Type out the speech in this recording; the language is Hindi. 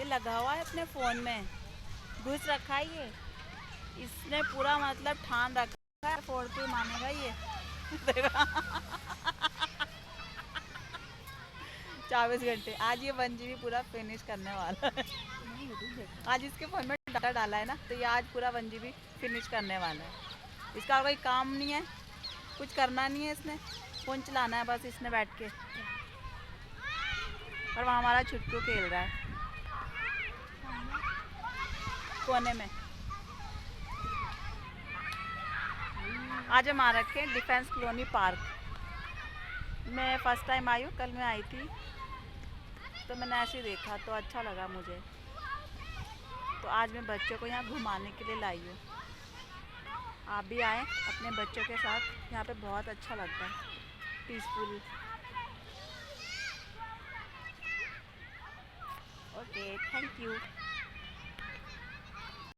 ये लगा हुआ है अपने फ़ोन में, घुस रखा है ये। इसने पूरा मतलब ठान रखा है, 4K मानेगा ये। देखो 24 घंटे। आज ये 1 GB पूरा फिनिश करने वाला है। आज इसके फ़ोन में डाटा डाला है ना, तो ये आज पूरा 1 GB फिनिश करने वाला है। इसका और कोई काम नहीं है, कुछ करना नहीं है इसने, फ़ोन चलाना है बस इसने बैठ के। और वहाँ हमारा छुट्टू खेल रहा है कोने में। आज हम आ रखे हैं डिफेंस कॉलोनी पार्क। मैं फ़र्स्ट टाइम आई हूँ, कल मैं आई थी तो मैंने ऐसे ही देखा तो अच्छा लगा मुझे, तो आज मैं बच्चों को यहाँ घुमाने के लिए लाई हूँ। आप भी आएँ अपने बच्चों के साथ, यहाँ पे बहुत अच्छा लगता है, पीसफुल। Okay, thank you.